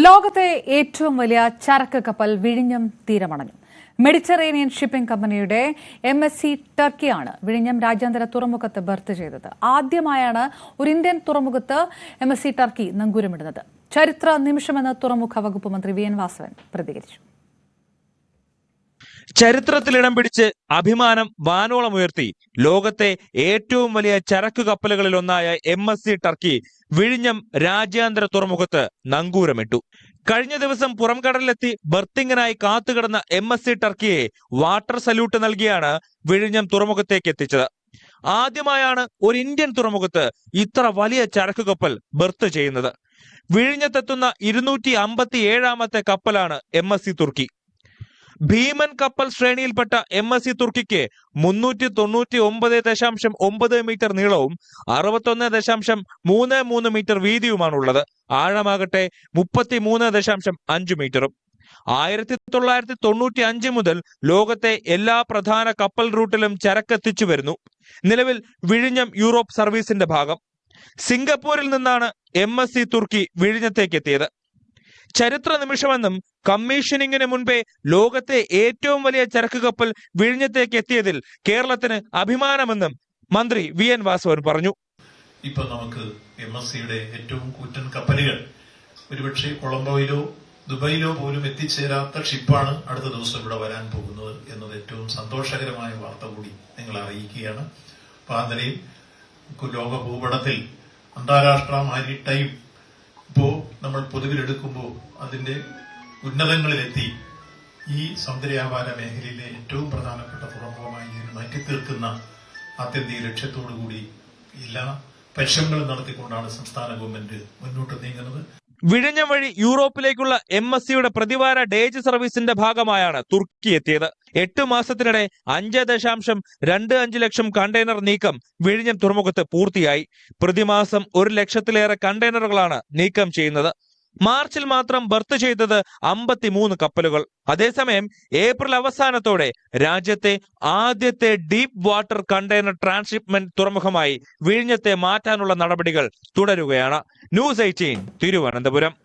ലോകത്തെ ഏറ്റവും വലിയ ചരക്ക് കപ്പൽ വിഴിഞ്ഞം തീരമണഞ്ഞു. മെഡിറ്ററേനിയൻ ഷിപ്പിംഗ് കമ്പനിയുടെ MSC ടർക്കിയാണ് വിഴിഞ്ഞം രാജ്യാന്തര തുറമുഖത്ത് ബർത്ത് ചെയ്തത്. ആദ്യമായാണ് ഒരു ഇന്ത്യൻ തുറമുഖത്ത് MSC ടർക്കി നങ്കൂരമിടുന്നത്. ചരിത്ര നിമിഷമെന്ന് തുറമുഖ വകുപ്പ് മന്ത്രി VN വാസവൻ പ്രതികരിച്ചു. ചരിത്രത്തിൽ ഇടം പിടിച്ച് അഭിമാനം വാനോളമുയർത്തി ലോകത്തെ ഏറ്റവും വലിയ ചരക്ക് കപ്പലുകളിൽ ഒന്നായ MSC ടർക്കി വിഴിഞ്ഞം രാജ്യാന്തര തുറമുഖത്ത് നങ്കൂരമിട്ടു. കഴിഞ്ഞ ദിവസം പുറംകടലിലെത്തി ബർത്തിങ്ങിനായി കാത്തുകിടന്ന MSC ടർക്കിയെ വാട്ടർ സല്യൂട്ട് നൽകിയാണ് വിഴിഞ്ഞം തുറമുഖത്തേക്ക് എത്തിച്ചത്. ആദ്യമായാണ് ഒരു ഇന്ത്യൻ തുറമുഖത്ത് ഇത്ര വലിയ ചരക്ക് കപ്പൽ ബർത്ത് ചെയ്യുന്നത്. വിഴിഞ്ഞത്തെത്തുന്ന 257ാമത്തെ കപ്പലാണ് MSC തുർക്കി. ഭീമൻ കപ്പൽ ശ്രേണിയിൽപ്പെട്ട MSC തുർക്കിക്ക് 399.9 മീറ്റർ നീളവും 61.33 മീറ്റർ വീതിയുമാണുള്ളത്. ആഴമാകട്ടെ 33.5 മീറ്ററും. 1995 മുതൽ ലോകത്തെ എല്ലാ പ്രധാന കപ്പൽ റൂട്ടിലും ചരക്കെത്തിച്ചു വരുന്നു. നിലവിൽ വിഴിഞ്ഞം യൂറോപ്പ് സർവീസിന്റെ ഭാഗം. സിംഗപ്പൂരിൽ നിന്നാണ് MSC തുർക്കി വിഴിഞ്ഞത്തേക്ക് എത്തിയത്. ചരിത്ര നിമിഷമെന്നും കമ്മീഷനിങ്ങിന് മുൻപേ ലോകത്തെ ഏറ്റവും വലിയ ചരക്ക് കപ്പൽ വിഴിഞ്ഞത്തേക്ക് എത്തിയതിൽ കേരളത്തിന് അഭിമാനമെന്നും മന്ത്രി VN വാസവൻ പറഞ്ഞു. ഇപ്പൊ നമുക്ക് MSCയുടെ ഏറ്റവും കൂറ്റൻ കപ്പലുകൾ ഒരുപക്ഷെ കൊളംബോയിലോ ദുബൈയിലോ പോലും എത്തിച്ചേരാത്ത ഷിപ്പാണ് അടുത്ത ദിവസം ഇവിടെ വരാൻ പോകുന്നത് എന്നത് ഏറ്റവും സന്തോഷകരമായ വാർത്ത കൂടി നിങ്ങളെ അറിയിക്കുകയാണ്. അപ്പൊ ആ നിലയിൽ ലോക ഭൂപടത്തിൽ അന്താരാഷ്ട്ര മാരിടൈം ഇപ്പോ നമ്മൾ പൊതുവിലെടുക്കുമ്പോൾ അതിന്റെ ഉന്നതങ്ങളിലെത്തി ഈ സമുദ്രവ്യാപാര മേഖലയിലെ ഏറ്റവും പ്രധാനപ്പെട്ട തുറമുഖമായി മാറ്റി തീർക്കുന്ന ആത്യന്തിക ലക്ഷ്യത്തോടുകൂടി എല്ലാ പരിശ്രമങ്ങളും നടത്തിക്കൊണ്ടാണ് സംസ്ഥാന ഗവൺമെന്റ് മുന്നോട്ട് നീങ്ങുന്നത്. വിഴിഞ്ഞം വഴി യൂറോപ്പിലേക്കുള്ള MSCയുടെ പ്രതിവാര ഡേജ് സർവീസിന്റെ ഭാഗമായാണ് തുർക്കി എത്തിയത്. 8 മാസത്തിനിടെ 5.25 ലക്ഷം കണ്ടെയ്നർ നീക്കം വിഴിഞ്ഞം തുറമുഖത്ത് പൂർത്തിയായി. പ്രതിമാസം 1 ലക്ഷത്തിലേറെ കണ്ടെയ്നറുകളാണ് നീക്കം ചെയ്യുന്നത്. മാർച്ചിൽ മാത്രം ബർത്ത് ചെയ്തത് 53 കപ്പലുകൾ. അതേസമയം ഏപ്രിൽ അവസാനത്തോടെ രാജ്യത്തെ ആദ്യത്തെ ഡീപ് വാട്ടർ കണ്ടെയ്നർ ട്രാൻസ്ഷിപ്മെന്റ് തുറമുഖമായി വിഴിഞ്ഞത്തെ മാറ്റാനുള്ള നടപടികൾ തുടരുകയാണ്. News 18 തിരുവനന്തപുരം.